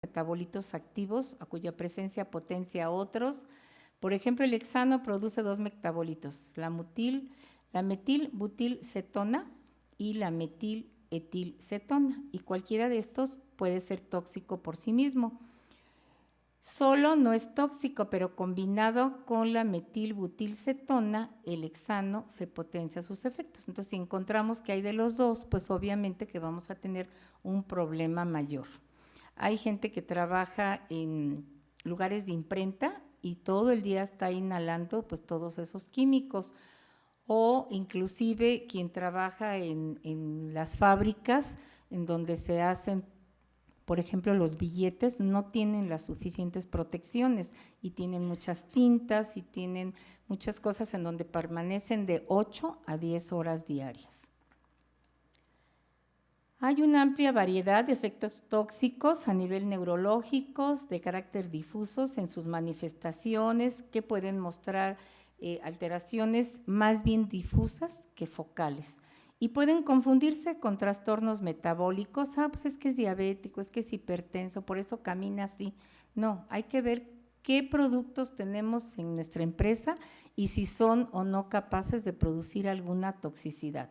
metabolitos activos a cuya presencia potencia otros. Por ejemplo, el hexano produce dos metabolitos, la metilbutilcetona y la metiletilcetona, y cualquiera de estos puede ser tóxico por sí mismo. Solo no es tóxico, pero combinado con la metilbutilcetona, el hexano se potencia sus efectos. Entonces, si encontramos que hay de los dos, pues obviamente que vamos a tener un problema mayor. Hay gente que trabaja en lugares de imprenta y todo el día está inhalando pues todos esos químicos, o inclusive quien trabaja en las fábricas en donde se hacen, por ejemplo, los billetes, no tienen las suficientes protecciones y tienen muchas tintas y tienen muchas cosas en donde permanecen de 8 a 10 horas diarias. Hay una amplia variedad de efectos tóxicos a nivel neurológico, de carácter difusos en sus manifestaciones, que pueden mostrar alteraciones más bien difusas que focales. Y pueden confundirse con trastornos metabólicos. Pues es que es diabético, es que es hipertenso, por eso camina así. No, hay que ver qué productos tenemos en nuestra empresa y si son o no capaces de producir alguna toxicidad.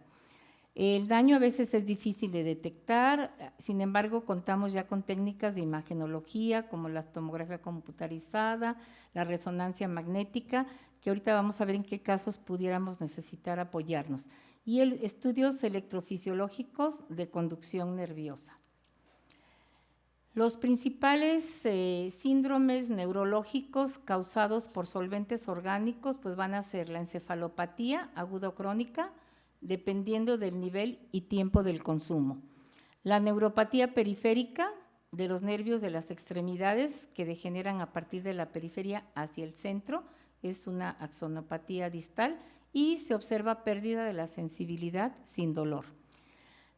El daño a veces es difícil de detectar, sin embargo, contamos ya con técnicas de imagenología como la tomografía computarizada, la resonancia magnética, que ahorita vamos a ver en qué casos pudiéramos necesitar apoyarnos, y estudios electrofisiológicos de conducción nerviosa. Los principales síndromes neurológicos causados por solventes orgánicos pues van a ser la encefalopatía aguda o crónica, dependiendo del nivel y tiempo del consumo. La neuropatía periférica de los nervios de las extremidades que degeneran a partir de la periferia hacia el centro, es una axonopatía distal y se observa pérdida de la sensibilidad sin dolor.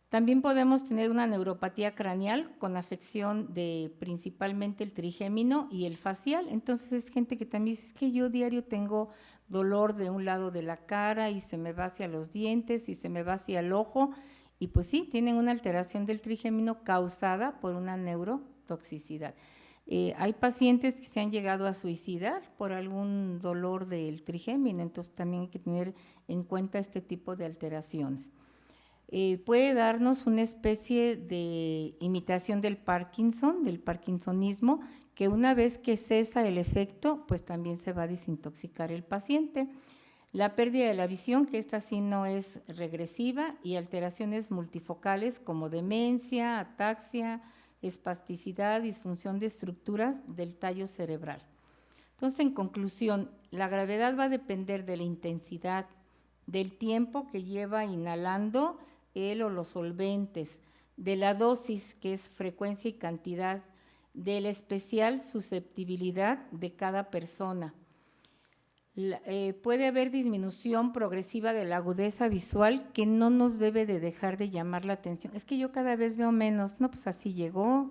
También podemos tener una neuropatía craneal con afección de principalmente el trigémino y el facial. Entonces es gente que también dice, es que yo diario tengo dolor de un lado de la cara y se me va hacia los dientes y se me va hacia el ojo, y pues sí, tienen una alteración del trigémino causada por una neurotoxicidad. Hay pacientes que se han llegado a suicidar por algún dolor del trigémino, entonces también hay que tener en cuenta este tipo de alteraciones. Puede darnos una especie de imitación del Parkinson, del parkinsonismo, que una vez que cesa el efecto, pues también se va a desintoxicar el paciente. La pérdida de la visión, que esta sí no es regresiva, y alteraciones multifocales como demencia, ataxia, espasticidad, disfunción de estructuras del tallo cerebral. Entonces, en conclusión, la gravedad va a depender de la intensidad, del tiempo que lleva inhalando él o los solventes, de la dosis, que es frecuencia y cantidad, de la especial susceptibilidad de cada persona. Puede haber disminución progresiva de la agudeza visual que no nos debe de dejar de llamar la atención. Es que yo cada vez veo menos, no, pues así llegó,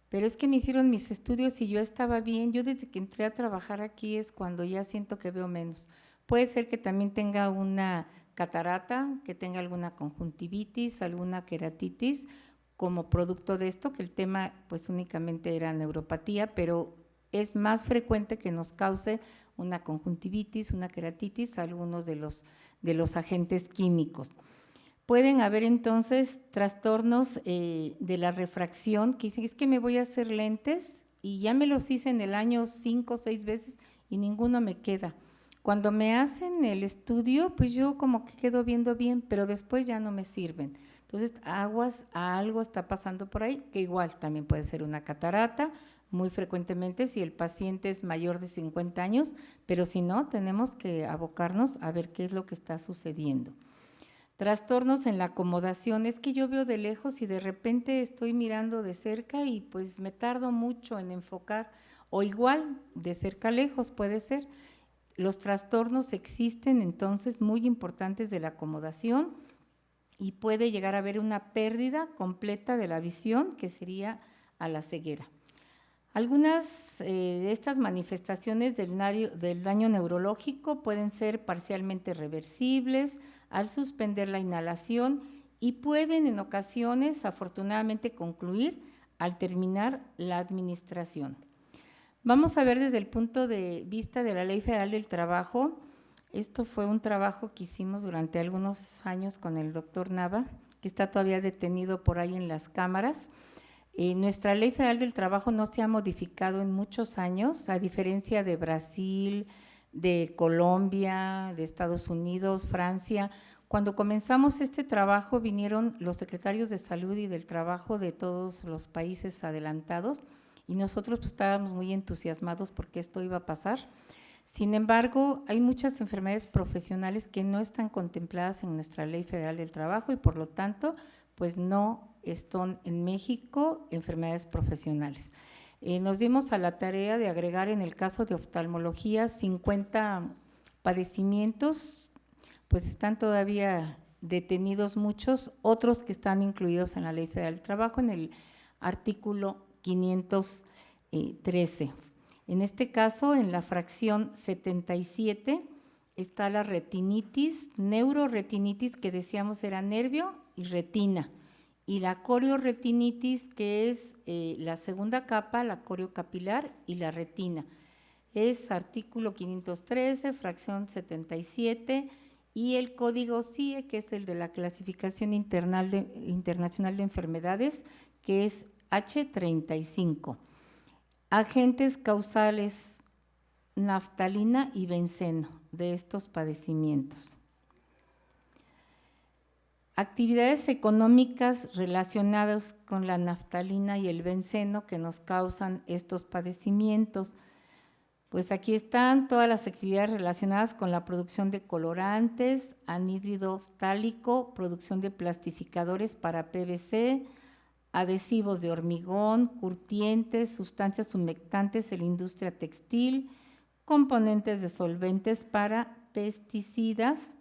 pero es que me hicieron mis estudios y yo estaba bien. Yo desde que entré a trabajar aquí es cuando ya siento que veo menos. Puede ser que también tenga una catarata, que tenga alguna conjuntivitis, alguna queratitis, como producto de esto, que el tema pues únicamente era neuropatía, pero es más frecuente que nos cause una conjuntivitis, una queratitis, algunos de los agentes químicos. Pueden haber entonces trastornos de la refracción, que dicen, es que me voy a hacer lentes y ya me los hice en el año 5 o 6 veces y ninguno me queda. Cuando me hacen el estudio, pues yo como que quedo viendo bien, pero después ya no me sirven. Entonces, aguas, algo está pasando por ahí, que igual también puede ser una catarata, muy frecuentemente si el paciente es mayor de 50 años, pero si no, tenemos que abocarnos a ver qué es lo que está sucediendo. Trastornos en la acomodación, es que yo veo de lejos y de repente estoy mirando de cerca y pues me tardo mucho en enfocar, o igual de cerca a lejos puede ser. Los trastornos existen entonces muy importantes de la acomodación y puede llegar a haber una pérdida completa de la visión, que sería a la ceguera. Algunas de estas manifestaciones del daño neurológico pueden ser parcialmente reversibles al suspender la inhalación y pueden en ocasiones afortunadamente concluir al terminar la administración. Vamos a ver desde el punto de vista de la Ley Federal del Trabajo. Esto fue un trabajo que hicimos durante algunos años con el doctor Nava, que está todavía detenido por ahí en las cámaras. Nuestra Ley Federal del Trabajo no se ha modificado en muchos años, a diferencia de Brasil, de Colombia, de Estados Unidos, Francia. Cuando comenzamos este trabajo vinieron los secretarios de Salud y del Trabajo de todos los países adelantados y nosotros pues, estábamos muy entusiasmados porque esto iba a pasar. Sin embargo, hay muchas enfermedades profesionales que no están contempladas en nuestra Ley Federal del Trabajo y por lo tanto, pues no están en México enfermedades profesionales. Nos dimos a la tarea de agregar en el caso de oftalmología 50 padecimientos, pues están todavía detenidos muchos, otros que están incluidos en la Ley Federal del Trabajo en el artículo 513. En este caso, en la fracción 77 está la retinitis, neuroretinitis, que decíamos era nervio y retina, y la corioretinitis, que es la segunda capa, la coriocapilar y la retina. Es artículo 513, fracción 77, y el código CIE, que es el de la Clasificación Internacional de Enfermedades, que es H35. Agentes causales, naftalina y benceno de estos padecimientos. Actividades económicas relacionadas con la naftalina y el benceno que nos causan estos padecimientos. Pues aquí están todas las actividades relacionadas con la producción de colorantes, anhídrido ftálico, producción de plastificadores para PVC, adhesivos de hormigón, curtientes, sustancias humectantes en la industria textil, componentes de solventes para pesticidas.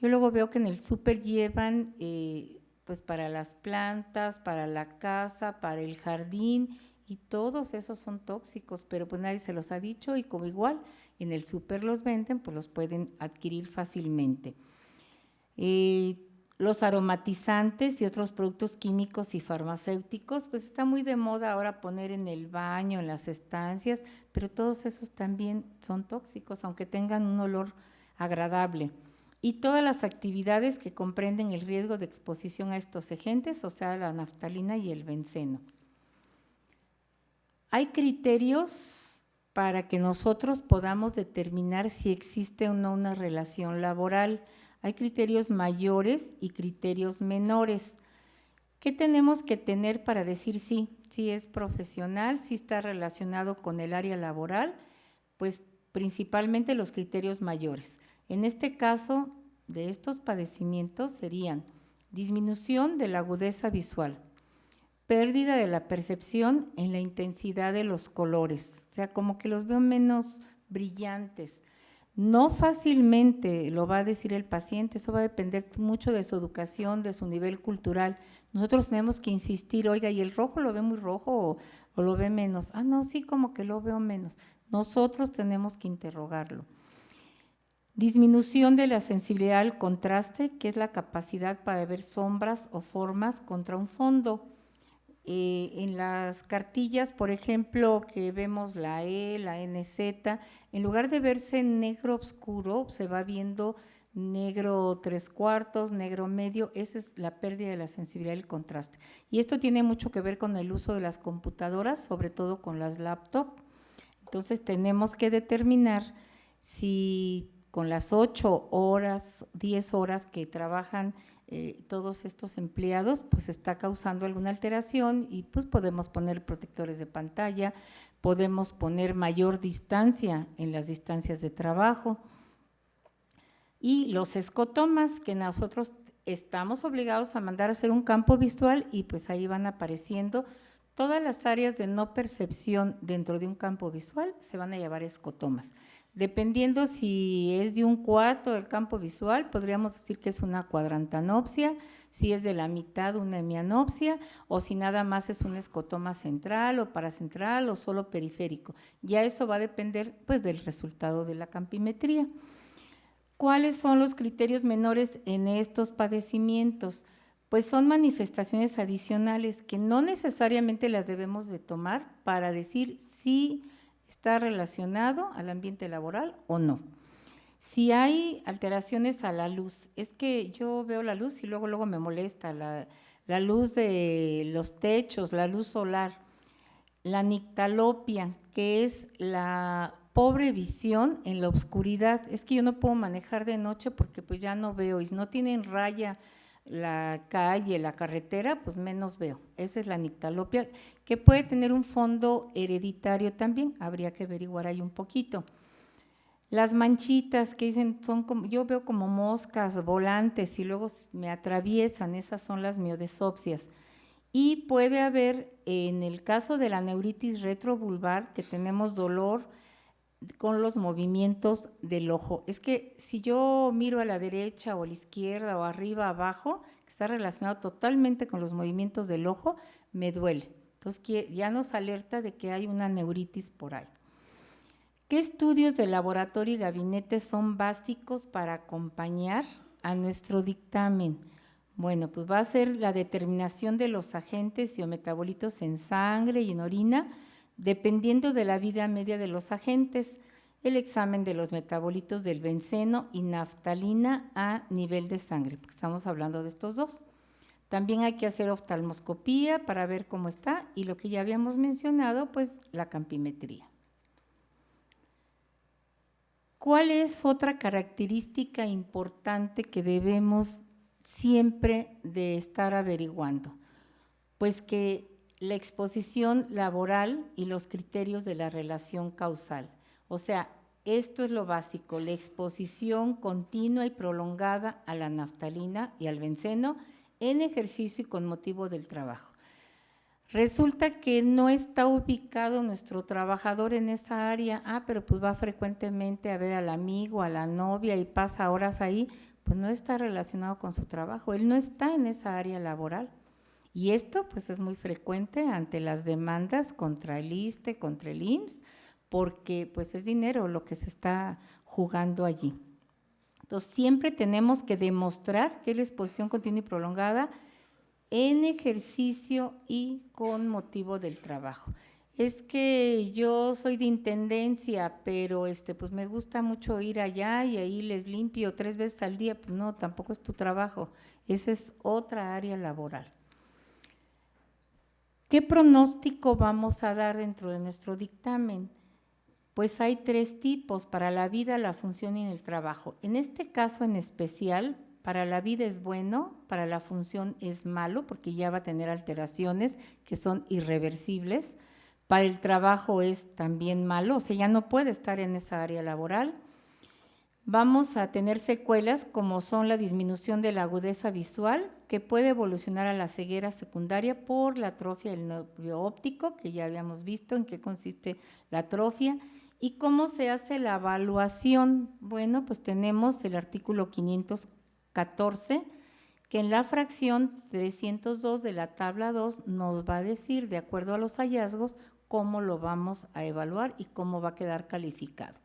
Yo luego veo que en el súper llevan pues para las plantas, para la casa, para el jardín y todos esos son tóxicos, pero pues nadie se los ha dicho y como igual en el súper los venden, pues los pueden adquirir fácilmente. Los aromatizantes y otros productos químicos y farmacéuticos, pues está muy de moda ahora poner en el baño, en las estancias, pero todos esos también son tóxicos, aunque tengan un olor agradable. Y todas las actividades que comprenden el riesgo de exposición a estos agentes, o sea, la naftalina y el benceno. Hay criterios para que nosotros podamos determinar si existe o no una relación laboral. Hay criterios mayores y criterios menores. ¿Qué tenemos que tener para decir sí es profesional, sí está relacionado con el área laboral? Pues principalmente los criterios mayores. En este caso, de estos padecimientos serían disminución de la agudeza visual, pérdida de la percepción en la intensidad de los colores, o sea, como que los veo menos brillantes. No fácilmente lo va a decir el paciente, eso va a depender mucho de su educación, de su nivel cultural. Nosotros tenemos que insistir, oiga, ¿y el rojo lo ve muy rojo o lo ve menos? Ah, no, sí, como que lo veo menos. Nosotros tenemos que interrogarlo. Disminución de la sensibilidad al contraste, que es la capacidad para ver sombras o formas contra un fondo. En las cartillas, por ejemplo, que vemos la E, la NZ, en lugar de verse negro oscuro, se va viendo negro 3/4, negro medio, esa es la pérdida de la sensibilidad del contraste. Y esto tiene mucho que ver con el uso de las computadoras, sobre todo con las laptops. Entonces tenemos que determinar si con las 8 horas, 10 horas que trabajan todos estos empleados, pues está causando alguna alteración y pues podemos poner protectores de pantalla, podemos poner mayor distancia en las distancias de trabajo. Y los escotomas que nosotros estamos obligados a mandar a hacer un campo visual y pues ahí van apareciendo todas las áreas de no percepción dentro de un campo visual, se van a llamar escotomas. Dependiendo si es de un cuarto del campo visual, podríamos decir que es una cuadrantanopsia, si es de la mitad una hemianopsia o si nada más es un escotoma central o paracentral o solo periférico. Ya eso va a depender pues del resultado de la campimetría. ¿Cuáles son los criterios menores en estos padecimientos? pues son manifestaciones adicionales que no necesariamente las debemos de tomar para decir si está relacionado al ambiente laboral o no. Si hay alteraciones a la luz, es que yo veo la luz y luego me molesta la luz de los techos, la luz solar, la nictalopia, que es la pobre visión en la oscuridad. Es que yo no puedo manejar de noche porque pues ya no veo, y si no tienen raya la calle, la carretera, pues menos veo. Esa es la nictalopia, que puede tener un fondo hereditario también, habría que averiguar ahí un poquito. Las manchitas que dicen son como, yo veo como moscas volantes y luego me atraviesan, esas son las miodesopsias. Y puede haber, en el caso de la neuritis retrovulvar, que tenemos dolor con los movimientos del ojo. Es que si yo miro a la derecha o a la izquierda o arriba, abajo, que está relacionado totalmente con los movimientos del ojo, me duele. Entonces ya nos alerta de que hay una neuritis por ahí. ¿Qué estudios de laboratorio y gabinete son básicos para acompañar a nuestro dictamen? Bueno, pues va a ser la determinación de los agentes y metabolitos en sangre y en orina, dependiendo de la vida media de los agentes, el examen de los metabolitos del benceno y naftalina a nivel de sangre, porque estamos hablando de estos dos. También hay que hacer oftalmoscopía para ver cómo está y lo que ya habíamos mencionado, pues la campimetría. ¿Cuál es otra característica importante que debemos siempre de estar averiguando? Pues que la exposición laboral y los criterios de la relación causal. O sea, esto es lo básico, la exposición continua y prolongada a la naftalina y al benceno en ejercicio y con motivo del trabajo. Resulta que no está ubicado nuestro trabajador en esa área, pero pues va frecuentemente a ver al amigo, a la novia y pasa horas ahí, pues no está relacionado con su trabajo, él no está en esa área laboral. Y esto pues es muy frecuente ante las demandas contra el ISSSTE, contra el IMSS, porque pues es dinero lo que se está jugando allí. Entonces siempre tenemos que demostrar que es la exposición continua y prolongada en ejercicio y con motivo del trabajo. Es que yo soy de intendencia, pero pues me gusta mucho ir allá y ahí les limpio 3 veces al día. Pues no, tampoco es tu trabajo, esa es otra área laboral. ¿Qué pronóstico vamos a dar dentro de nuestro dictamen? Pues hay 3 tipos, para la vida, la función y el trabajo. En este caso en especial, para la vida es bueno, para la función es malo, porque ya va a tener alteraciones que son irreversibles. Para el trabajo es también malo, o sea, ya no puede estar en esa área laboral. Vamos a tener secuelas como son la disminución de la agudeza visual, que puede evolucionar a la ceguera secundaria por la atrofia del nervio óptico, que ya habíamos visto en qué consiste la atrofia. ¿Y cómo se hace la evaluación? Bueno, pues tenemos el artículo 514, que en la fracción 302 de la tabla 2 nos va a decir, de acuerdo a los hallazgos, cómo lo vamos a evaluar y cómo va a quedar calificado.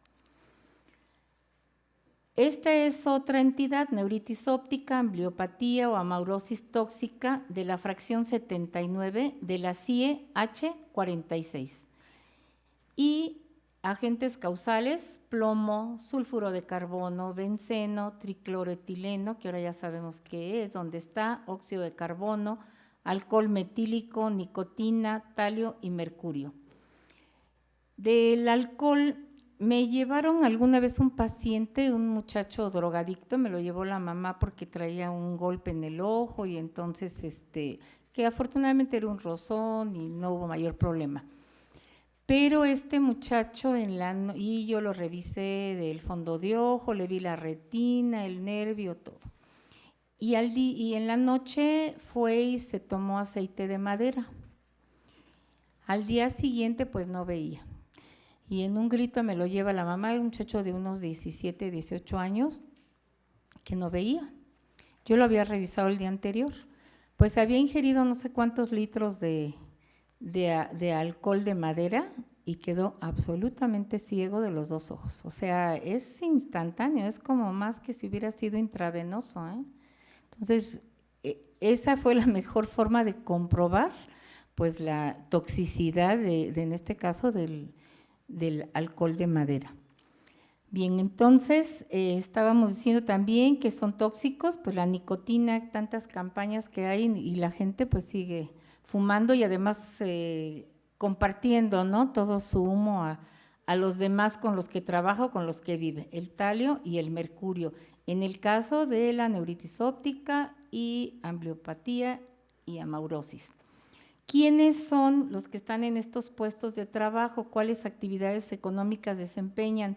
Esta es otra entidad, neuritis óptica, ambliopatía o amaurosis tóxica de la fracción 79 de la CIE H46. Y agentes causales, plomo, sulfuro de carbono, benceno, tricloroetileno, que ahora ya sabemos qué es, dónde está, óxido de carbono, alcohol metílico, nicotina, talio y mercurio. Del alcohol, me llevaron alguna vez un paciente, un muchacho drogadicto, me lo llevó la mamá porque traía un golpe en el ojo y entonces, que afortunadamente era un rozón y no hubo mayor problema. Pero este muchacho, y yo lo revisé del fondo de ojo, le vi la retina, el nervio, todo. Y en la noche fue y se tomó aceite de madera. Al día siguiente, pues no veía. Y en un grito me lo lleva la mamá, un muchacho de unos 17, 18 años, que no veía. Yo lo había revisado el día anterior. Pues había ingerido no sé cuántos litros de alcohol de madera y quedó absolutamente ciego de los 2 ojos. O sea, es instantáneo, es como más que si hubiera sido intravenoso, ¿eh? Entonces, esa fue la mejor forma de comprobar pues la toxicidad en este caso del alcohol de madera. Bien, entonces estábamos diciendo también que son tóxicos, pues la nicotina, tantas campañas que hay y la gente pues sigue fumando y además compartiendo, ¿no?, todo su humo a los demás con los que trabaja o con los que vive, el talio y el mercurio, en el caso de la neuritis óptica y ambliopatía y amaurosis. ¿Quiénes son los que están en estos puestos de trabajo? ¿Cuáles actividades económicas desempeñan?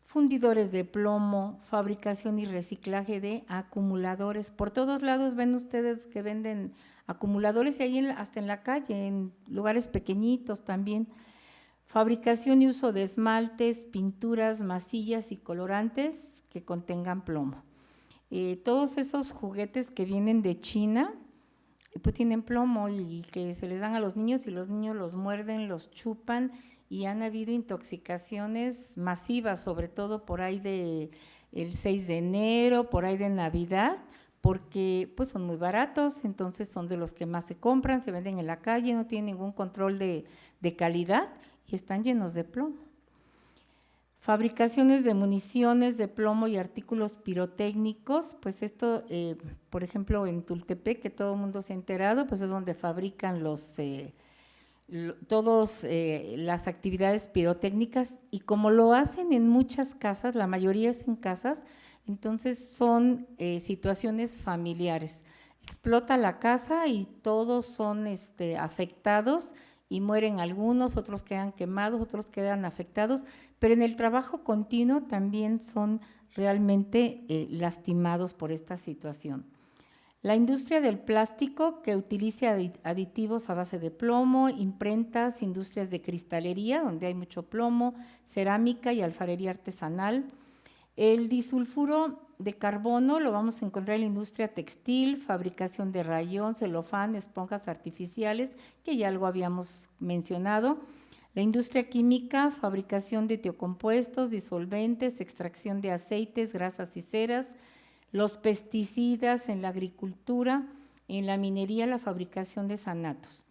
Fundidores de plomo, fabricación y reciclaje de acumuladores. Por todos lados ven ustedes que venden acumuladores y ahí hasta en la calle, en lugares pequeñitos también. Fabricación y uso de esmaltes, pinturas, masillas y colorantes que contengan plomo. Todos esos juguetes que vienen de China, pues tienen plomo y que se les dan a los niños y los niños los muerden, los chupan y han habido intoxicaciones masivas, sobre todo por ahí el 6 de enero, por ahí de Navidad, porque pues son muy baratos, entonces son de los que más se compran, se venden en la calle, no tienen ningún control de calidad y están llenos de plomo. Fabricaciones de municiones de plomo y artículos pirotécnicos, pues esto, por ejemplo, en Tultepec, que todo el mundo se ha enterado, pues es donde fabrican todas las actividades pirotécnicas y como lo hacen en muchas casas, la mayoría es en casas, entonces son situaciones familiares. Explota la casa y todos son afectados y mueren algunos, otros quedan quemados, otros quedan afectados, pero en el trabajo continuo también son realmente lastimados por esta situación. La industria del plástico que utiliza aditivos a base de plomo, imprentas, industrias de cristalería, donde hay mucho plomo, cerámica y alfarería artesanal. El disulfuro de carbono lo vamos a encontrar en la industria textil, fabricación de rayón, celofán, esponjas artificiales, que ya algo habíamos mencionado. La industria química, fabricación de tiocompuestos, disolventes, extracción de aceites, grasas y ceras. Los pesticidas en la agricultura, en la minería, la fabricación de sanatos.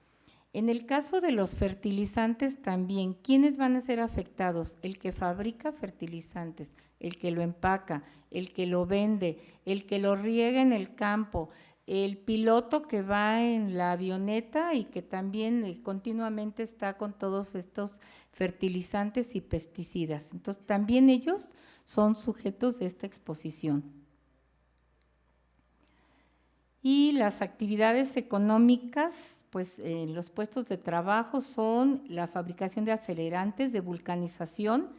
En el caso de los fertilizantes también, ¿quiénes van a ser afectados? El que fabrica fertilizantes, el que lo empaca, el que lo vende, el que lo riega en el campo, el piloto que va en la avioneta y que también continuamente está con todos estos fertilizantes y pesticidas. Entonces, también ellos son sujetos de esta exposición. Y las actividades económicas, pues en los puestos de trabajo son la fabricación de acelerantes de vulcanización.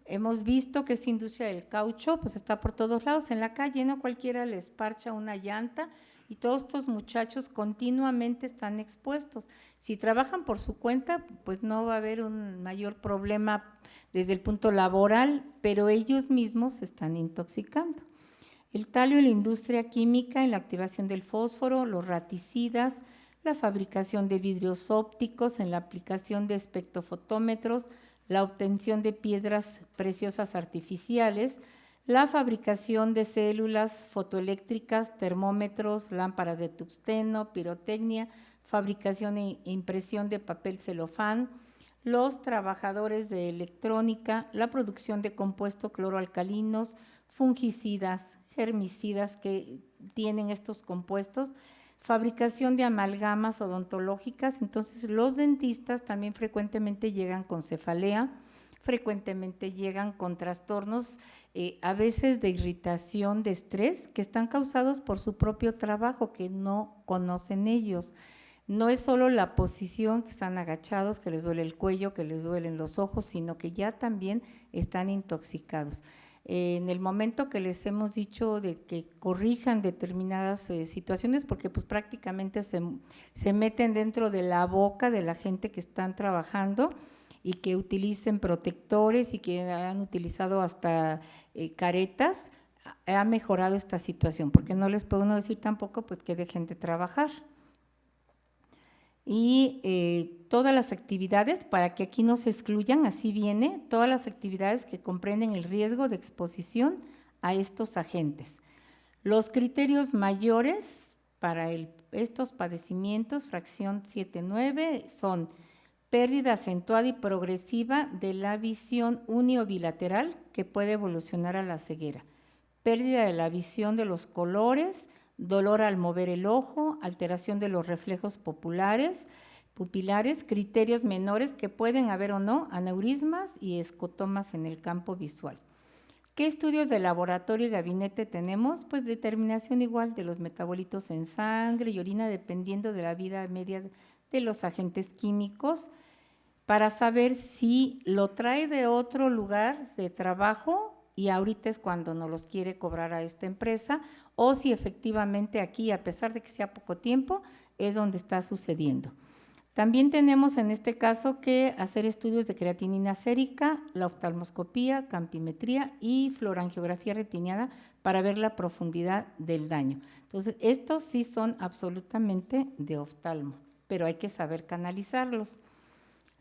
Hemos visto que esta industria del caucho pues está por todos lados, en la calle, ¿no? Cualquiera les parcha una llanta y todos estos muchachos continuamente están expuestos. Si trabajan por su cuenta, pues no va a haber un mayor problema desde el punto laboral, pero ellos mismos se están intoxicando. El talio en la industria química, en la activación del fósforo, los raticidas, la fabricación de vidrios ópticos, en la aplicación de espectrofotómetros, la obtención de piedras preciosas artificiales, la fabricación de células fotoeléctricas, termómetros, lámparas de tungsteno, pirotecnia, fabricación e impresión de papel celofán, los trabajadores de electrónica, la producción de compuestos cloroalcalinos, fungicidas, herbicidas que tienen estos compuestos, fabricación de amalgamas odontológicas. Entonces, los dentistas también frecuentemente llegan con cefalea, frecuentemente llegan con trastornos a veces de irritación, de estrés, que están causados por su propio trabajo, que no conocen ellos. No es solo la posición, que están agachados, que les duele el cuello, que les duelen los ojos, sino que ya también están intoxicados. En el momento que les hemos dicho de que corrijan determinadas situaciones, porque pues prácticamente se meten dentro de la boca de la gente que están trabajando y que utilicen protectores y que han utilizado hasta caretas, ha mejorado esta situación, porque no les puedo decir tampoco pues que dejen de trabajar. Y todas las actividades, para que aquí no se excluyan, así viene, todas las actividades que comprenden el riesgo de exposición a estos agentes. Los criterios mayores para estos padecimientos, fracción 7.9, son pérdida acentuada y progresiva de la visión unio-bilateral que puede evolucionar a la ceguera, pérdida de la visión de los colores, dolor al mover el ojo, alteración de los reflejos pupilares, criterios menores que pueden haber o no, aneurismas y escotomas en el campo visual. ¿Qué estudios de laboratorio y gabinete tenemos? Pues determinación igual de los metabolitos en sangre y orina dependiendo de la vida media de los agentes químicos para saber si lo trae de otro lugar de trabajo y ahorita es cuando nos los quiere cobrar a esta empresa o si efectivamente aquí, a pesar de que sea poco tiempo, es donde está sucediendo. También tenemos en este caso que hacer estudios de creatinina sérica, la oftalmoscopía, campimetría y fluorangiografía retiniana para ver la profundidad del daño. Entonces, estos sí son absolutamente de oftalmo, pero hay que saber canalizarlos.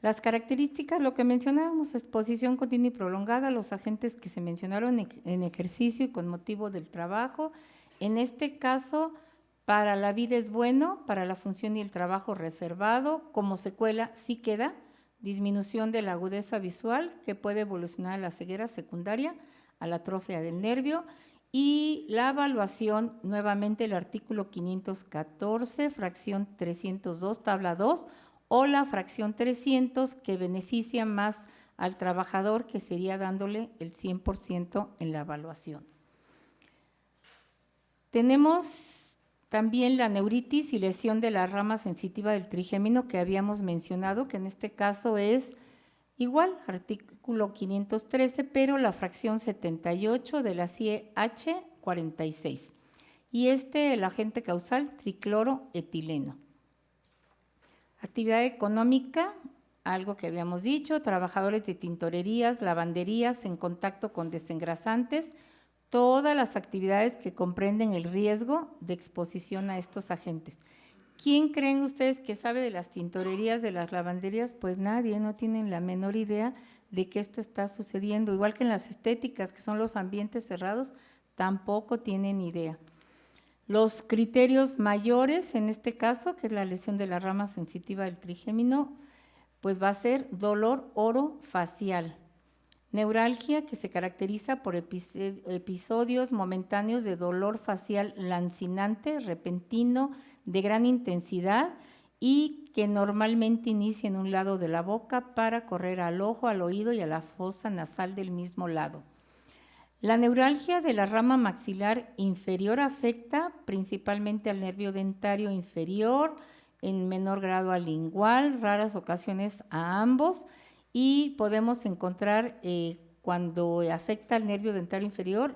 Las características, lo que mencionábamos, exposición continua y prolongada, los agentes que se mencionaron en ejercicio y con motivo del trabajo. En este caso, para la vida es bueno, para la función y el trabajo reservado, como secuela sí queda disminución de la agudeza visual que puede evolucionar a la ceguera secundaria, a la atrofia del nervio y la evaluación, nuevamente el artículo 514, fracción 302, tabla 2, o la fracción 300 que beneficia más al trabajador que sería dándole el 100% en la evaluación. Tenemos también la neuritis y lesión de la rama sensitiva del trigémino que habíamos mencionado, que en este caso es igual, artículo 513, pero la fracción 78 de la CIE-H 46. Y el agente causal, tricloroetileno. Actividad económica, algo que habíamos dicho, trabajadores de tintorerías, lavanderías en contacto con desengrasantes, todas las actividades que comprenden el riesgo de exposición a estos agentes. ¿Quién creen ustedes que sabe de las tintorerías, de las lavanderías? Pues nadie, no tienen la menor idea de que esto está sucediendo. Igual que en las estéticas, que son los ambientes cerrados, tampoco tienen idea. Los criterios mayores, en este caso, que es la lesión de la rama sensitiva del trigémino, pues va a ser dolor orofacial. Neuralgia, que se caracteriza por episodios momentáneos de dolor facial lancinante, repentino, de gran intensidad y que normalmente inicia en un lado de la boca para correr al ojo, al oído y a la fosa nasal del mismo lado. La neuralgia de la rama maxilar inferior afecta principalmente al nervio dentario inferior, en menor grado al lingual, raras ocasiones a ambos, y podemos encontrar cuando afecta al nervio dentario inferior,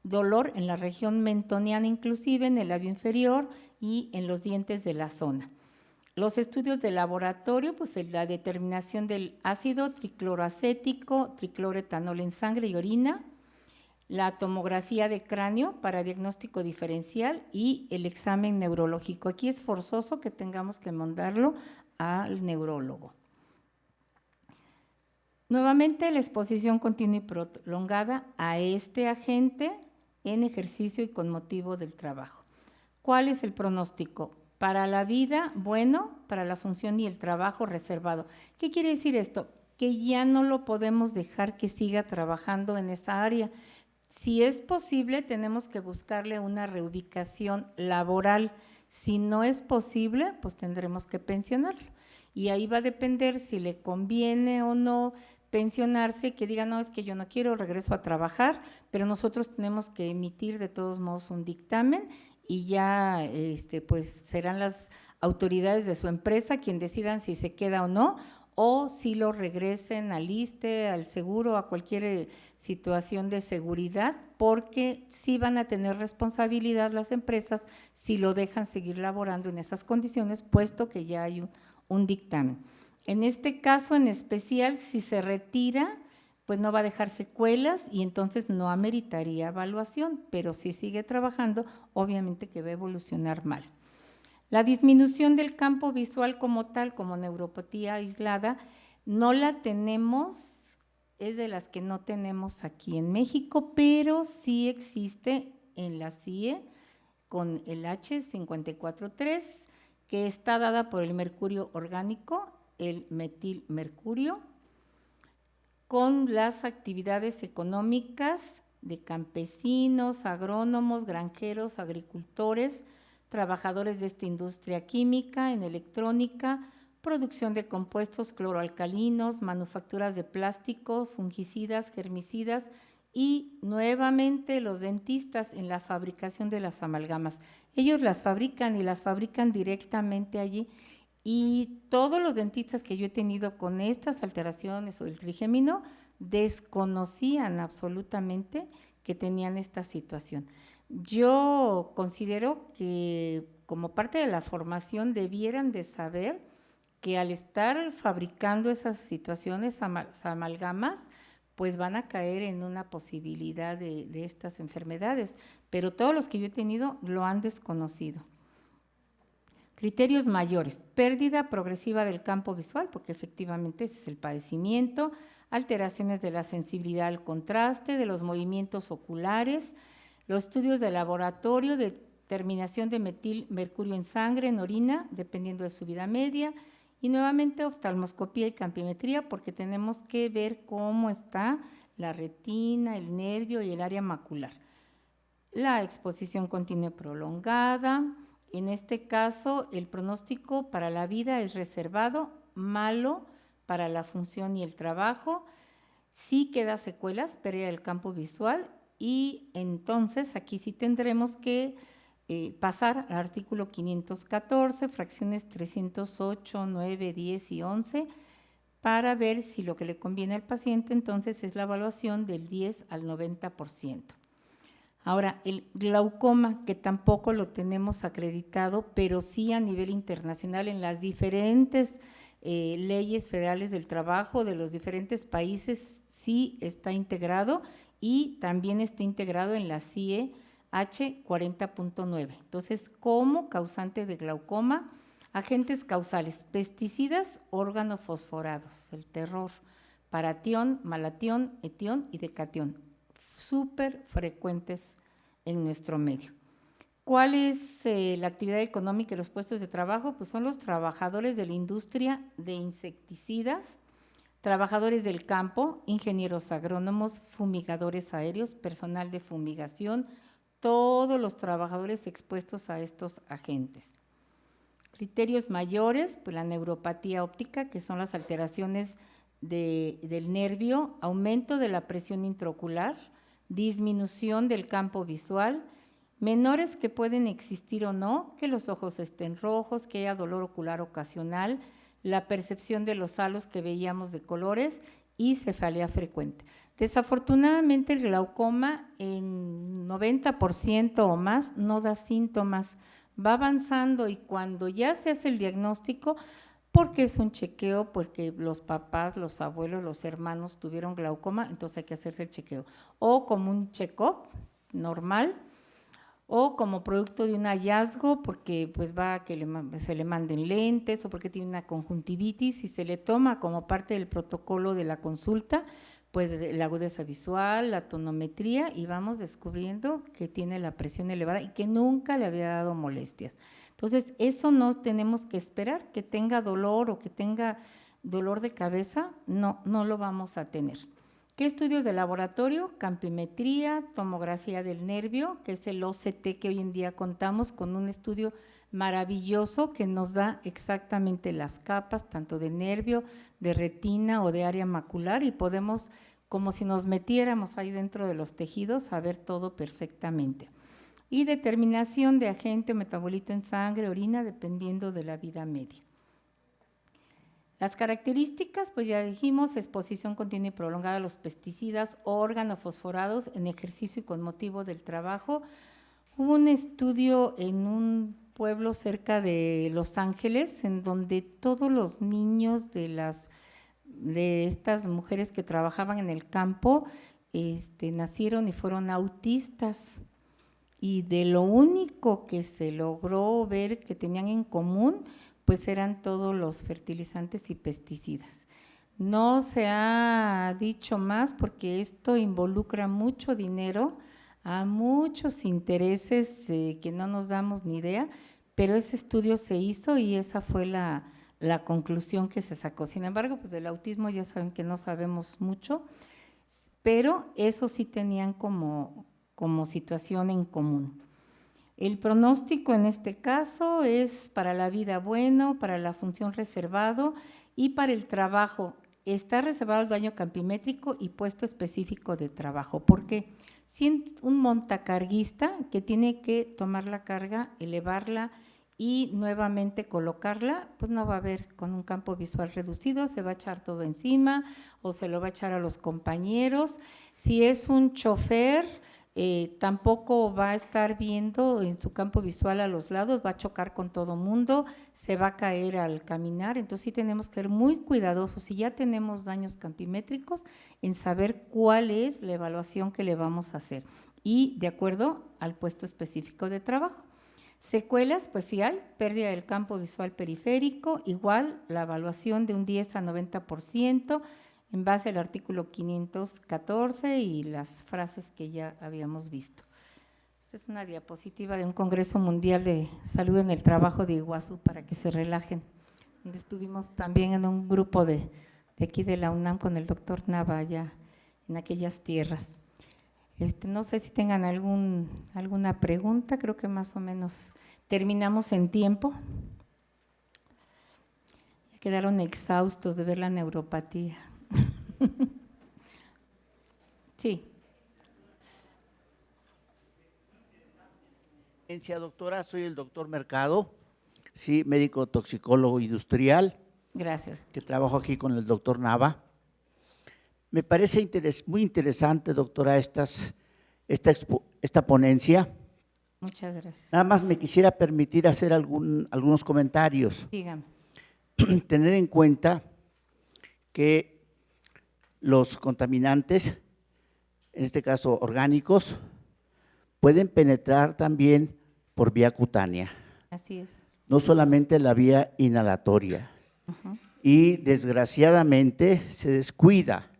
dolor en la región mentoniana, inclusive en el labio inferior y en los dientes de la zona. Los estudios de laboratorio, pues la determinación del ácido tricloroacético, tricloretanol en sangre y orina, la tomografía de cráneo para diagnóstico diferencial y el examen neurológico. Aquí es forzoso que tengamos que mandarlo al neurólogo. Nuevamente, la exposición continua y prolongada a este agente en ejercicio y con motivo del trabajo. ¿Cuál es el pronóstico? Para la vida, bueno, para la función y el trabajo, reservado. ¿Qué quiere decir esto? Que ya no lo podemos dejar que siga trabajando en esa área. Si es posible, tenemos que buscarle una reubicación laboral. Si no es posible, pues tendremos que pensionarlo. Y ahí va a depender si le conviene o no pensionarse, que diga, no, es que yo no quiero, regreso a trabajar, pero nosotros tenemos que emitir de todos modos un dictamen y ya pues serán las autoridades de su empresa quien decidan si se queda o no, o si lo regresen al ISSSTE, al seguro, a cualquier situación de seguridad, porque sí van a tener responsabilidad las empresas si lo dejan seguir laborando en esas condiciones, puesto que ya hay un dictamen. En este caso en especial, si se retira, pues no va a dejar secuelas y entonces no ameritaría evaluación, pero si sigue trabajando, obviamente que va a evolucionar mal. La disminución del campo visual como tal, como neuropatía aislada, no la tenemos, es de las que no tenemos aquí en México, pero sí existe en la CIE con el H543, que está dada por el mercurio orgánico, el metilmercurio, con las actividades económicas de campesinos, agrónomos, granjeros, agricultores, trabajadores de esta industria química, en electrónica, producción de compuestos cloroalcalinos, manufacturas de plástico, fungicidas, germicidas y nuevamente los dentistas en la fabricación de las amalgamas. Ellos las fabrican y las fabrican directamente allí, y todos los dentistas que yo he tenido con estas alteraciones o el trigémino desconocían absolutamente que tenían esta situación. Yo considero que como parte de la formación debieran de saber que al estar fabricando esas situaciones, amalgamas, pues van a caer en una posibilidad de estas enfermedades, pero todos los que yo he tenido lo han desconocido. Criterios mayores: pérdida progresiva del campo visual, porque efectivamente ese es el padecimiento, alteraciones de la sensibilidad al contraste, de los movimientos oculares, los estudios de laboratorio, determinación de metilmercurio en sangre, en orina, dependiendo de su vida media, y nuevamente oftalmoscopía y campimetría, porque tenemos que ver cómo está la retina, el nervio y el área macular. La exposición continua y prolongada. En este caso, el pronóstico para la vida es reservado, malo para la función y el trabajo, sí queda secuelas, pérdida del campo visual, y entonces aquí sí tendremos que pasar al artículo 514, fracciones 308, 9, 10 y 11, para ver si lo que le conviene al paciente entonces es la evaluación del 10 al 90%. Ahora, el glaucoma, que tampoco lo tenemos acreditado, pero sí a nivel internacional en las diferentes leyes federales del trabajo de los diferentes países sí está integrado, y también está integrado en la CIE H40.9. Entonces, como causante de glaucoma, agentes causales: pesticidas, organofosforados, el terror, paratión, malatión, etión y decatión, súper frecuentes en nuestro medio. ¿Cuál es la actividad económica y los puestos de trabajo? Pues son los trabajadores de la industria de insecticidas, trabajadores del campo, ingenieros agrónomos, fumigadores aéreos, personal de fumigación, todos los trabajadores expuestos a estos agentes. Criterios mayores: pues la neuropatía óptica, que son las alteraciones del nervio, aumento de la presión intraocular, disminución del campo visual, menores que pueden existir o no, que los ojos estén rojos, que haya dolor ocular ocasional, la percepción de los halos que veíamos de colores y cefalea frecuente. Desafortunadamente el glaucoma en 90% o más no da síntomas, va avanzando, y cuando ya se hace el diagnóstico, porque es un chequeo, porque los papás, los abuelos, los hermanos tuvieron glaucoma, entonces hay que hacerse el chequeo, o como un check-up normal, o como producto de un hallazgo, porque pues va a que se le manden lentes, o porque tiene una conjuntivitis y se le toma como parte del protocolo de la consulta, pues la agudeza visual, la tonometría, y vamos descubriendo que tiene la presión elevada y que nunca le había dado molestias. Entonces, eso no tenemos que esperar, que tenga dolor o que tenga dolor de cabeza, no lo vamos a tener. ¿Qué estudios de laboratorio? Campimetría, tomografía del nervio, que es el OCT, que hoy en día contamos con un estudio maravilloso que nos da exactamente las capas, tanto de nervio, de retina o de área macular, y podemos, como si nos metiéramos ahí dentro de los tejidos, saber todo perfectamente. Y determinación de agente o metabolito en sangre, orina, dependiendo de la vida media. Las características, pues ya dijimos: exposición continua y prolongada a los pesticidas, organofosforados en ejercicio y con motivo del trabajo. Hubo un estudio en un pueblo cerca de Los Ángeles, en donde todos los niños de estas mujeres que trabajaban en el campo nacieron y fueron autistas, y de lo único que se logró ver que tenían en común, pues eran todos los fertilizantes y pesticidas. No se ha dicho más porque esto involucra mucho dinero a muchos intereses que no nos damos ni idea, pero ese estudio se hizo y esa fue la conclusión que se sacó. Sin embargo, pues del autismo ya saben que no sabemos mucho, pero eso sí tenían como situación en común. El pronóstico en este caso es para la vida bueno, para la función reservado y para el trabajo. Está reservado el daño campimétrico y puesto específico de trabajo. ¿Por qué? Si un montacarguista que tiene que tomar la carga, elevarla y nuevamente colocarla, pues no va a ver con un campo visual reducido, se va a echar todo encima o se lo va a echar a los compañeros. Si es un chofer, tampoco va a estar viendo en su campo visual a los lados, va a chocar con todo mundo, se va a caer al caminar. Entonces sí tenemos que ser muy cuidadosos, si ya tenemos daños campimétricos, en saber cuál es la evaluación que le vamos a hacer y de acuerdo al puesto específico de trabajo. Secuelas, pues sí hay, pérdida del campo visual periférico, igual la evaluación de un 10 a 90%, en base al artículo 514 y las frases que ya habíamos visto. Esta es una diapositiva de un Congreso Mundial de Salud en el Trabajo de Iguazú para que se relajen, donde estuvimos también en un grupo de aquí de la UNAM con el doctor Nava allá en aquellas tierras. No sé si tengan alguna pregunta, creo que más o menos terminamos en tiempo. Ya quedaron exhaustos de ver la neuropatía. Sí. Doctora, soy el doctor Mercado, sí, médico toxicólogo industrial. Gracias. Que trabajo aquí con el doctor Nava. Me parece muy interesante, doctora, esta ponencia. Muchas gracias. Nada más me quisiera permitir hacer algunos comentarios. Dígame. Tener en cuenta que los contaminantes, en este caso orgánicos, pueden penetrar también por vía cutánea. Así es. No solamente la vía inhalatoria. Y desgraciadamente se descuida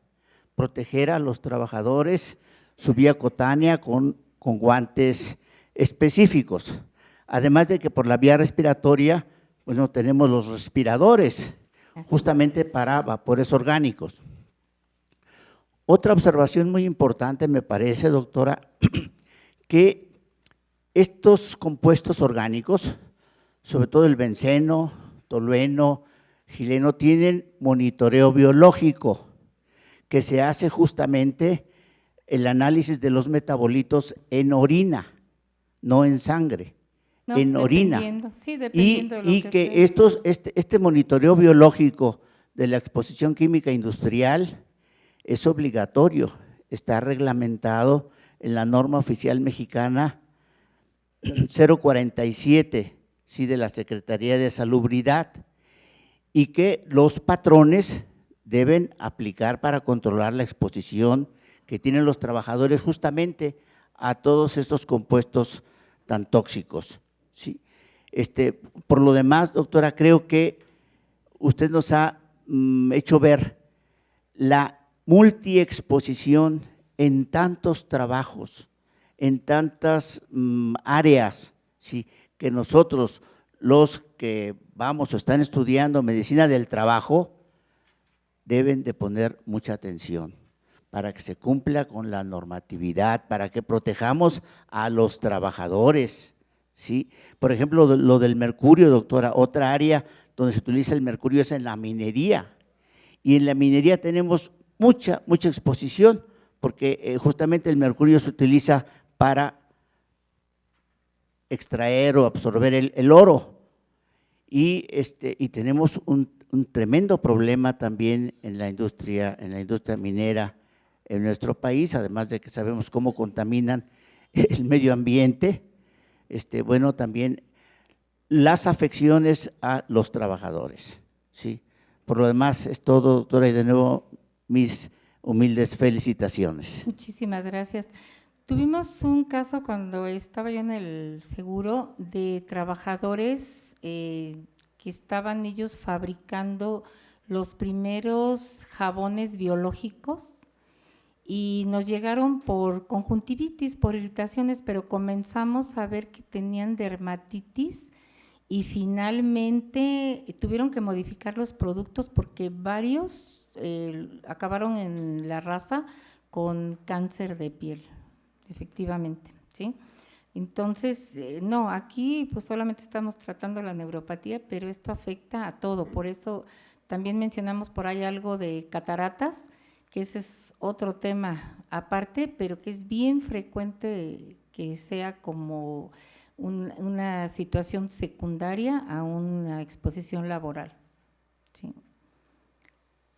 proteger a los trabajadores su vía cutánea con guantes específicos. Además de que por la vía respiratoria, bueno, tenemos los respiradores, justamente para vapores orgánicos. Otra observación muy importante me parece, doctora, que estos compuestos orgánicos, sobre todo el benceno, tolueno, xileno, tienen monitoreo biológico, que se hace justamente el análisis de los metabolitos en orina, no en sangre, no, en orina. Sí, dependiendo de lo y que este monitoreo biológico de la exposición química industrial es obligatorio, está reglamentado en la norma oficial mexicana 047, sí, de la Secretaría de Salubridad, y que los patrones deben aplicar para controlar la exposición que tienen los trabajadores justamente a todos estos compuestos tan tóxicos. ¿Sí? Por lo demás, doctora, creo que usted nos ha hecho ver la multiexposición en tantos trabajos, en tantas áreas, ¿sí? Que nosotros, los que vamos o están estudiando medicina del trabajo, deben de poner mucha atención para que se cumpla con la normatividad, para que protejamos a los trabajadores, ¿sí? Por ejemplo, lo del mercurio, doctora, otra área donde se utiliza el mercurio es en la minería, y en la minería tenemos mucha exposición, porque justamente el mercurio se utiliza para extraer o absorber el oro, y tenemos un tremendo problema también en la industria minera en nuestro país, además de que sabemos cómo contaminan el medio ambiente. Bueno, también las afecciones a los trabajadores, ¿sí? Por lo demás es todo, doctora, y de nuevo mis humildes felicitaciones. Muchísimas gracias. Tuvimos un caso cuando estaba yo en el seguro de trabajadores que estaban ellos fabricando los primeros jabones biológicos y nos llegaron por conjuntivitis, por irritaciones, pero comenzamos a ver que tenían dermatitis y finalmente tuvieron que modificar los productos porque varios acabaron en la raza con cáncer de piel, efectivamente, ¿sí? Entonces, no, aquí pues solamente estamos tratando la neuropatía, pero esto afecta a todo, por eso también mencionamos por ahí algo de cataratas, que ese es otro tema aparte, pero que es bien frecuente que sea como una situación secundaria a una exposición laboral. Sí.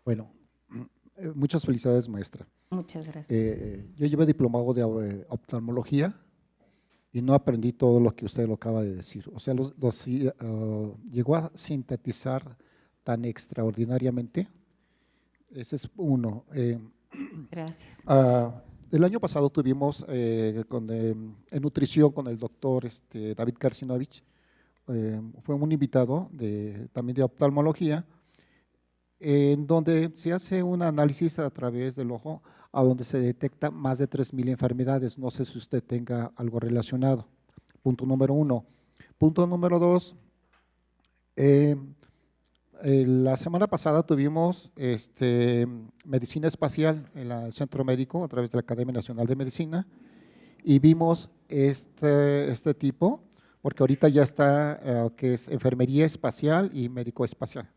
Bueno, muchas felicidades, maestra. Muchas gracias. Yo llevé diplomado de oftalmología y no aprendí todo lo que usted lo acaba de decir. O sea, llegó a sintetizar tan extraordinariamente. Ese es uno. Gracias. El año pasado tuvimos en nutrición con el doctor David Karsinovich, fue un invitado también de oftalmología, en donde se hace un análisis a través del ojo, a donde se detecta más de 3,000 enfermedades. No sé si usted tenga algo relacionado. Punto número 1. Punto número 2, la semana pasada tuvimos medicina espacial en el Centro Médico a través de la Academia Nacional de Medicina y vimos este tipo, porque ahorita ya está que es enfermería espacial y médico espacial.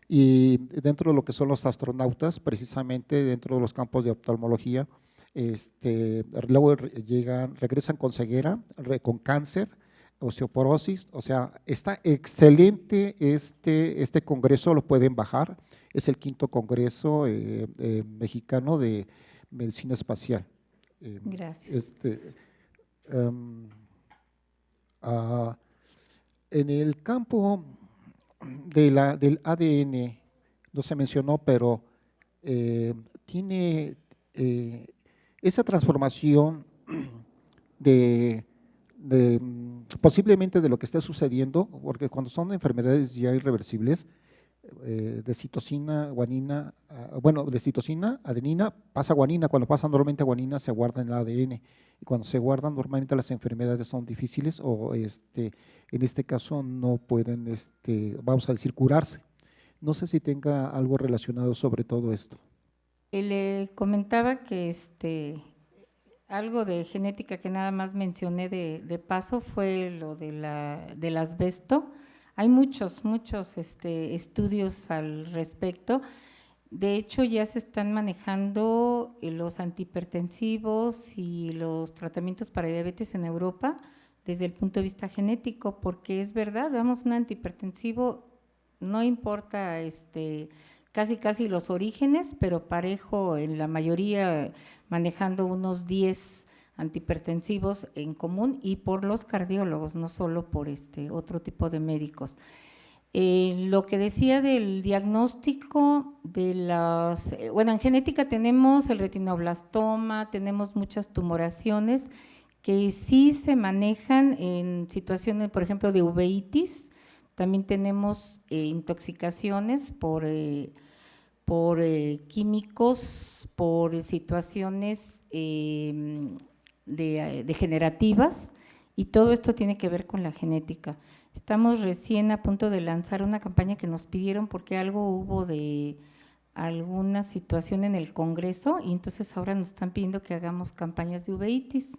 Y dentro de lo que son los astronautas, precisamente dentro de los campos de oftalmología, luego regresan con ceguera, con cáncer, osteoporosis. O sea, está excelente este congreso, lo pueden bajar, es el 5º congreso mexicano de medicina espacial. Gracias. En el campo del ADN, no se mencionó, pero tiene esa transformación posiblemente de lo que está sucediendo, porque cuando son enfermedades ya irreversibles, de citosina, guanina, de citosina, adenina, pasa a guanina. Cuando pasa normalmente a guanina se guarda en el ADN, y cuando se guardan normalmente las enfermedades son difíciles o en este caso no pueden, vamos a decir, curarse. No sé si tenga algo relacionado sobre todo esto. Le comentaba que algo de genética que nada más mencioné de paso fue lo del asbesto. Hay muchos estudios al respecto. De hecho, ya se están manejando los antihipertensivos y los tratamientos para diabetes en Europa desde el punto de vista genético, porque es verdad, damos un antihipertensivo, no importa casi los orígenes, pero parejo en la mayoría, manejando unos 10 antihipertensivos en común y por los cardiólogos, no solo por otro tipo de médicos. Lo que decía del diagnóstico en genética tenemos el retinoblastoma, tenemos muchas tumoraciones que sí se manejan en situaciones, por ejemplo, de uveitis. También tenemos intoxicaciones por químicos, por situaciones degenerativas, y todo esto tiene que ver con la genética. Estamos recién a punto de lanzar una campaña que nos pidieron porque algo hubo de alguna situación en el Congreso y entonces ahora nos están pidiendo que hagamos campañas de uveitis.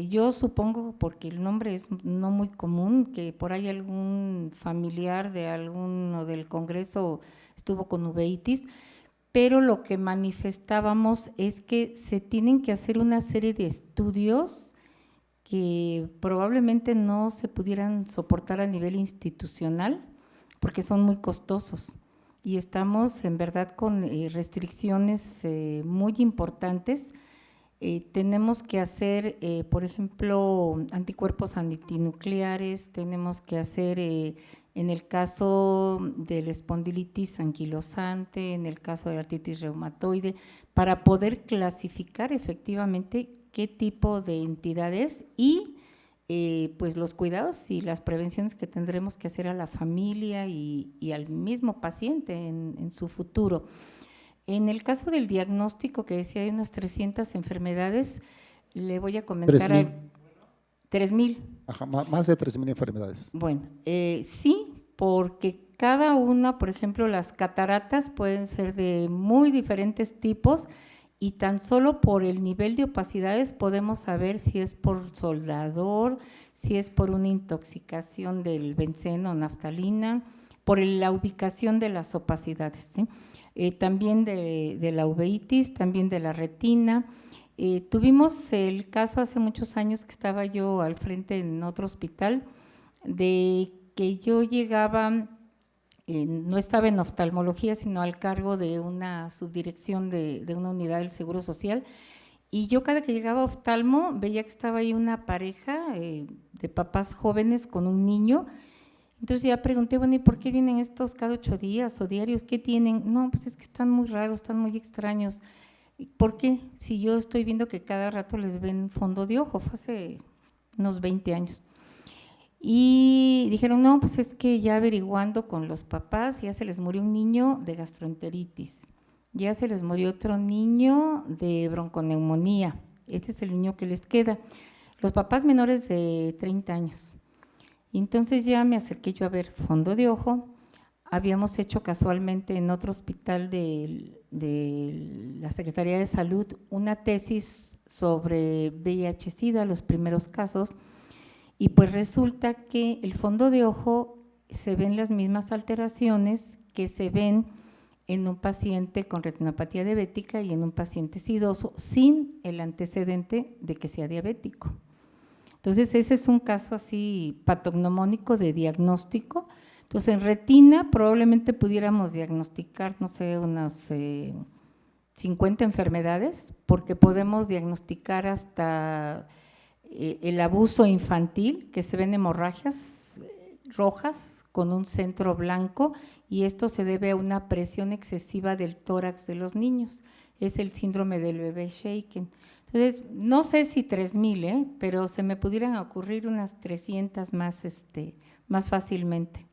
Yo supongo, porque el nombre es no muy común, que por ahí algún familiar de alguno del Congreso estuvo con uveitis, pero lo que manifestábamos es que se tienen que hacer una serie de estudios que probablemente no se pudieran soportar a nivel institucional porque son muy costosos y estamos en verdad con restricciones muy importantes. Tenemos que hacer, por ejemplo, anticuerpos antinucleares, tenemos que hacer en el caso de la espondilitis anquilosante, en el caso de la artritis reumatoide, para poder clasificar efectivamente qué tipo de entidad es y pues los cuidados y las prevenciones que tendremos que hacer a la familia y al mismo paciente en su futuro. En el caso del diagnóstico que decía hay unas 300 enfermedades, le voy a comentar 3,000. 3,000. Ajá, más de 3,000 enfermedades. Bueno, sí, porque cada una, por ejemplo, las cataratas pueden ser de muy diferentes tipos y tan solo por el nivel de opacidades podemos saber si es por soldador, si es por una intoxicación del benceno o naftalina, por la ubicación de las opacidades, ¿sí? También de la uveitis, también de la retina. Tuvimos el caso hace muchos años que estaba yo al frente en otro hospital, de que yo llegaba, no estaba en oftalmología, sino al cargo de una subdirección de una unidad del Seguro Social, y yo cada que llegaba a oftalmo veía que estaba ahí una pareja de papás jóvenes con un niño. Entonces ya pregunté, bueno, ¿y por qué vienen estos cada 8 días o diarios? ¿Qué tienen? No, pues es que están muy raros, están muy extraños. ¿Por qué? Si yo estoy viendo que cada rato les ven fondo de ojo, fue hace unos 20 años. Y dijeron, no, pues es que ya averiguando con los papás, ya se les murió un niño de gastroenteritis, ya se les murió otro niño de bronconeumonía, este es el niño que les queda. Los papás menores de 30 años. Y entonces ya me acerqué yo a ver fondo de ojo. Habíamos hecho casualmente en otro hospital de la Secretaría de Salud una tesis sobre VIH-Sida, los primeros casos, y pues resulta que el fondo de ojo se ven las mismas alteraciones que se ven en un paciente con retinopatía diabética y en un paciente sidoso sin el antecedente de que sea diabético. Entonces, ese es un caso así patognomónico de diagnóstico. Entonces, en retina probablemente pudiéramos diagnosticar, no sé, unas 50 enfermedades, porque podemos diagnosticar hasta el abuso infantil, que se ven hemorragias rojas con un centro blanco, y esto se debe a una presión excesiva del tórax de los niños. Es el síndrome del bebé shaken. Entonces, no sé si 3,000, pero se me pudieran ocurrir unas 300 más, más fácilmente.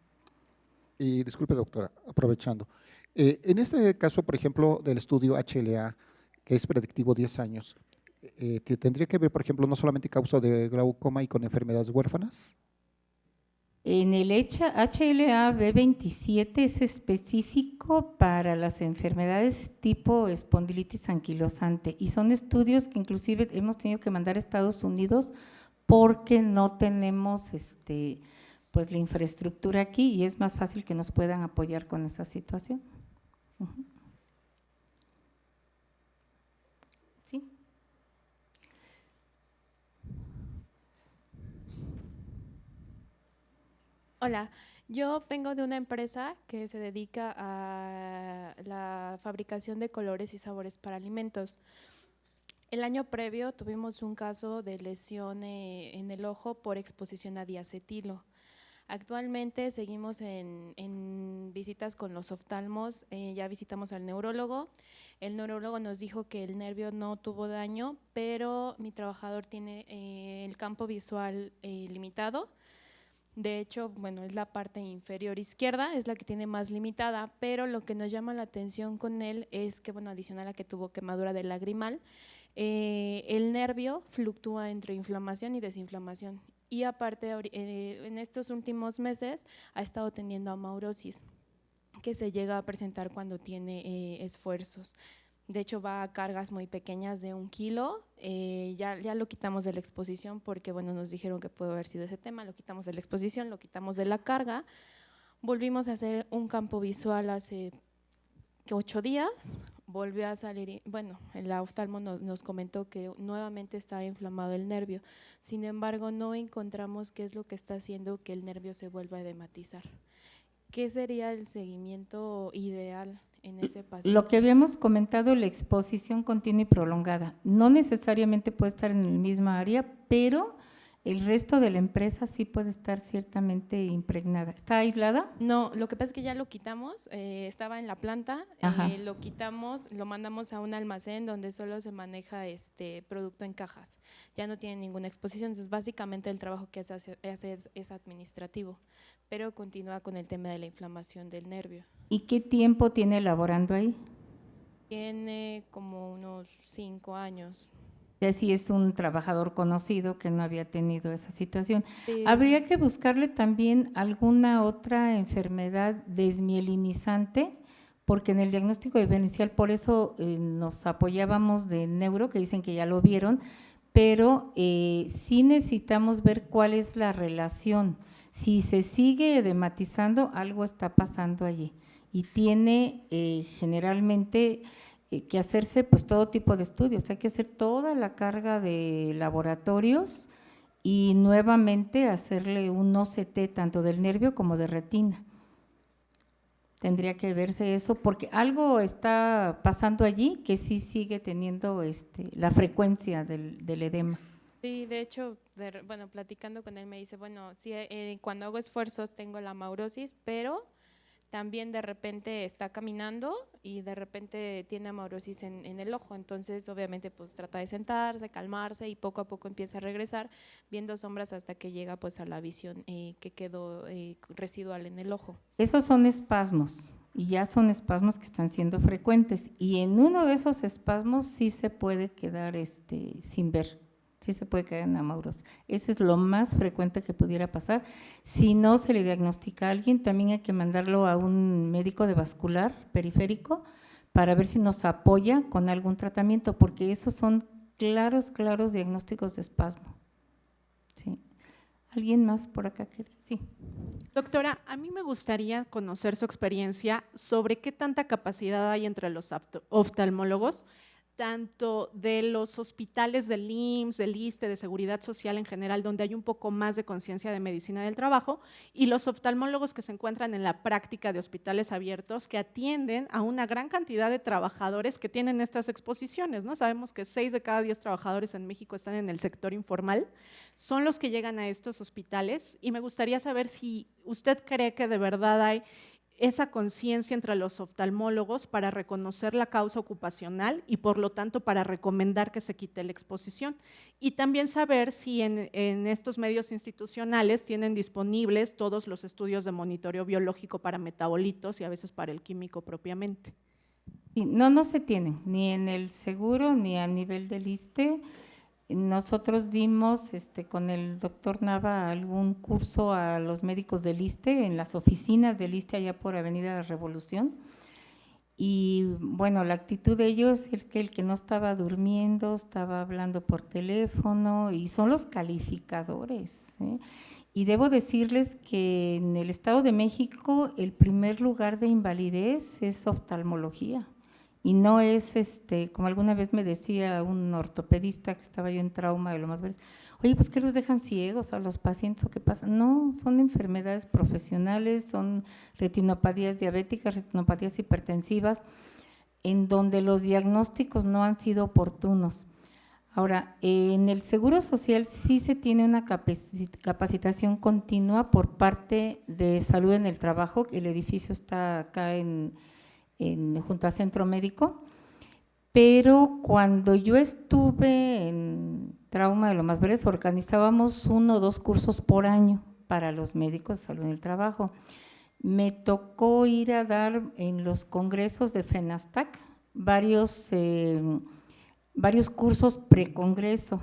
Y disculpe, doctora, aprovechando. En este caso, por ejemplo, del estudio HLA, que es predictivo 10 años, ¿tendría que ver, por ejemplo, no solamente causa de glaucoma y con enfermedades huérfanas? En el HLA-B27 es específico para las enfermedades tipo espondilitis anquilosante y son estudios que inclusive hemos tenido que mandar a Estados Unidos porque no tenemos pues la infraestructura aquí y es más fácil que nos puedan apoyar con esa situación. ¿Sí? Hola, yo vengo de una empresa que se dedica a la fabricación de colores y sabores para alimentos. El año previo tuvimos un caso de lesión en el ojo por exposición a diacetilo. Actualmente seguimos en visitas con los oftalmos, ya visitamos al neurólogo. El neurólogo nos dijo que el nervio no tuvo daño, pero mi trabajador tiene el campo visual limitado. De hecho, bueno, es la parte inferior izquierda, es la que tiene más limitada, pero lo que nos llama la atención con él es que, bueno, adicional a que tuvo quemadura del lagrimal, el nervio fluctúa entre inflamación y desinflamación. Y aparte, en estos últimos meses ha estado teniendo amaurosis, que se llega a presentar cuando tiene esfuerzos. De hecho, va a cargas muy pequeñas de 1 kilo, ya lo quitamos de la exposición porque, bueno, nos dijeron que puede haber sido ese tema, lo quitamos de la exposición, lo quitamos de la carga. Volvimos a hacer un campo visual hace 8 días, volvió a salir, bueno, el oftalmo nos comentó que nuevamente estaba inflamado el nervio, sin embargo, no encontramos qué es lo que está haciendo que el nervio se vuelva a edematizar. ¿Qué sería el seguimiento ideal en ese paciente? Lo que habíamos comentado, la exposición continua y prolongada. No necesariamente puede estar en el mismo área, pero el resto de la empresa sí puede estar ciertamente impregnada. ¿Está aislada? No, lo que pasa es que ya lo quitamos, estaba en la planta, lo quitamos, lo mandamos a un almacén donde solo se maneja producto en cajas, ya no tiene ninguna exposición, entonces básicamente el trabajo que hace es administrativo, pero continúa con el tema de la inflamación del nervio. ¿Y qué tiempo tiene laborando ahí? Tiene como unos 5 años. Así es un trabajador conocido que no había tenido esa situación. Sí. Habría que buscarle también alguna otra enfermedad desmielinizante, porque en el diagnóstico diferencial, por eso nos apoyábamos de neuro, que dicen que ya lo vieron, pero sí necesitamos ver cuál es la relación. Si se sigue edematizando, algo está pasando allí y tiene generalmente que hacerse pues todo tipo de estudios, hay que hacer toda la carga de laboratorios y nuevamente hacerle un OCT tanto del nervio como de retina. Tendría que verse eso porque algo está pasando allí que sí sigue teniendo la frecuencia del edema. Sí, de hecho, bueno, platicando con él me dice, bueno, sí, cuando hago esfuerzos tengo la amaurosis, pero también de repente está caminando y de repente tiene amaurosis en el ojo, entonces obviamente pues trata de sentarse, calmarse y poco a poco empieza a regresar viendo sombras hasta que llega pues a la visión que quedó residual en el ojo. Esos son espasmos y ya son espasmos que están siendo frecuentes y en uno de esos espasmos sí se puede quedar sin ver. Sí se puede caer en amaurosis. Eso es lo más frecuente que pudiera pasar. Si no se le diagnostica a alguien, también hay que mandarlo a un médico de vascular periférico para ver si nos apoya con algún tratamiento, porque esos son claros diagnósticos de espasmo. Sí. ¿Alguien más por acá? Sí. Doctora, a mí me gustaría conocer su experiencia sobre qué tanta capacidad hay entre los oftalmólogos, tanto de los hospitales del IMSS, del ISSSTE, de Seguridad Social en general, donde hay un poco más de conciencia de medicina del trabajo, y los oftalmólogos que se encuentran en la práctica de hospitales abiertos que atienden a una gran cantidad de trabajadores que tienen estas exposiciones, ¿no? Sabemos que 6 de cada 10 trabajadores en México están en el sector informal, son los que llegan a estos hospitales, y me gustaría saber si usted cree que de verdad hay esa conciencia entre los oftalmólogos para reconocer la causa ocupacional y por lo tanto para recomendar que se quite la exposición. Y también saber si en estos medios institucionales tienen disponibles todos los estudios de monitoreo biológico para metabolitos y a veces para el químico propiamente. Sí, no se tienen, ni en el seguro ni a nivel del ISSSTE. Nosotros dimos con el doctor Nava algún curso a los médicos del ISSSTE en las oficinas del ISSSTE allá por Avenida de la Revolución y bueno, la actitud de ellos es que el que no estaba durmiendo estaba hablando por teléfono y son los calificadores, ¿eh? Y debo decirles que en el Estado de México el primer lugar de invalidez es oftalmología. Y no es, como alguna vez me decía un ortopedista que estaba yo en trauma de lo más veces, oye, pues ¿qué los dejan ciegos a los pacientes o qué pasa? No, son enfermedades profesionales, son retinopatías diabéticas, retinopatías hipertensivas, en donde los diagnósticos no han sido oportunos. Ahora, en el Seguro Social sí se tiene una capacitación continua por parte de Salud en el Trabajo, el edificio está acá junto a Centro Médico, pero cuando yo estuve en trauma de lo más breves, organizábamos 1 o 2 cursos por año para los médicos de salud en el trabajo. Me tocó ir a dar en los congresos de FENASTAC varios cursos precongreso,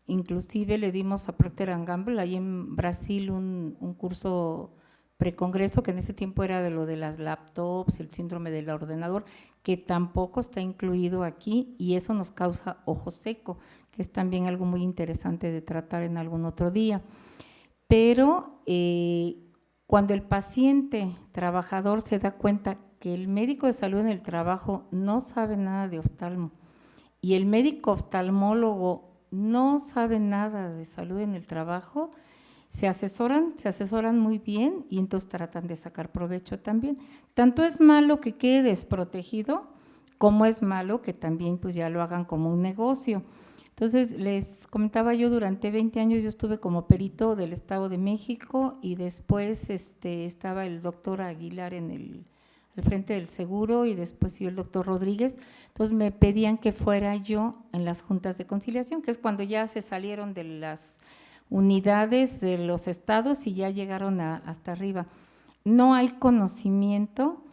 inclusive le dimos a Procter & Gamble, ahí en Brasil, un curso precongreso, que en ese tiempo era de lo de las laptops, el síndrome del ordenador, que tampoco está incluido aquí y eso nos causa ojo seco, que es también algo muy interesante de tratar en algún otro día. Pero cuando el paciente trabajador se da cuenta que el médico de salud en el trabajo no sabe nada de oftalmo y el médico oftalmólogo no sabe nada de salud en el trabajo, se asesoran muy bien y entonces tratan de sacar provecho también. Tanto es malo que quede desprotegido, como es malo que también pues ya lo hagan como un negocio. Entonces, les comentaba yo, durante 20 años yo estuve como perito del Estado de México y después estaba el doctor Aguilar al frente del seguro y después siguió el doctor Rodríguez. Entonces, me pedían que fuera yo en las juntas de conciliación, que es cuando ya se salieron de las unidades de los estados y ya llegaron hasta arriba. No hay conocimiento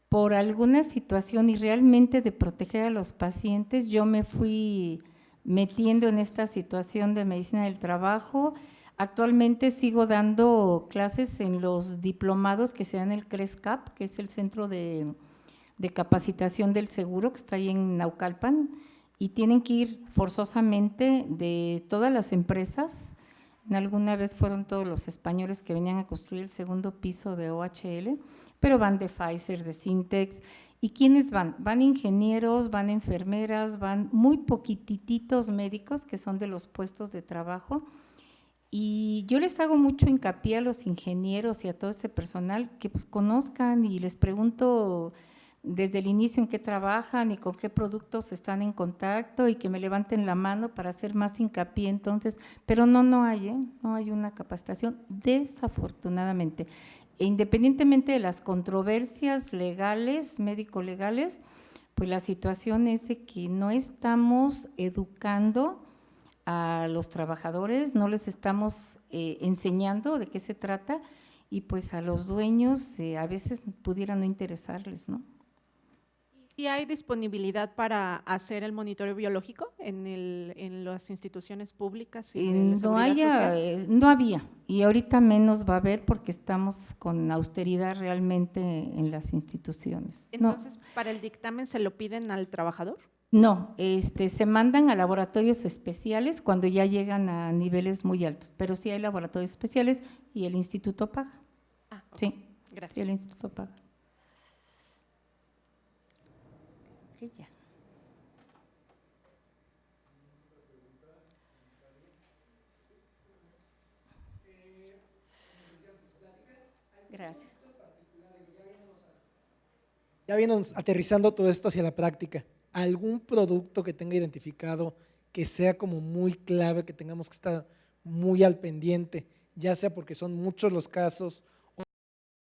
por alguna situación y realmente de proteger a los pacientes, yo me fui metiendo en esta situación de medicina del trabajo. Actualmente sigo dando clases en los diplomados que se dan en el CRESCAP, que es el Centro de Capacitación del Seguro, que está ahí en Naucalpan, y tienen que ir forzosamente de todas las empresas. Alguna vez fueron todos los españoles que venían a construir el segundo piso de OHL, pero van de Pfizer, de Syntex. ¿Y quiénes van? Van ingenieros, van enfermeras, van muy poquititos médicos que son de los puestos de trabajo. Y yo les hago mucho hincapié a los ingenieros y a todo este personal que pues conozcan, y les pregunto desde el inicio en qué trabajan y con qué productos están en contacto, y que me levanten la mano para hacer más hincapié. Entonces, pero no hay una capacitación, desafortunadamente. E independientemente de las controversias legales, médico-legales, pues la situación es de que no estamos educando a los trabajadores, no les estamos enseñando de qué se trata, y pues a los dueños a veces pudiera no interesarles, ¿no? ¿Y hay disponibilidad para hacer el monitoreo biológico en las instituciones públicas y de seguridad social? No había, y ahorita menos va a haber porque estamos con austeridad realmente en las instituciones. Entonces, ¿para el dictamen se lo piden al trabajador? No, se mandan a laboratorios especiales cuando ya llegan a niveles muy altos, pero sí hay laboratorios especiales y el instituto paga. Ah, ok. Sí, Gracias. sí, el instituto paga. Ok, ya. Gracias. Ya vienen aterrizando todo esto hacia la práctica. ¿Algún producto que tenga identificado que sea como muy clave, que tengamos que estar muy al pendiente, ya sea porque son muchos los casos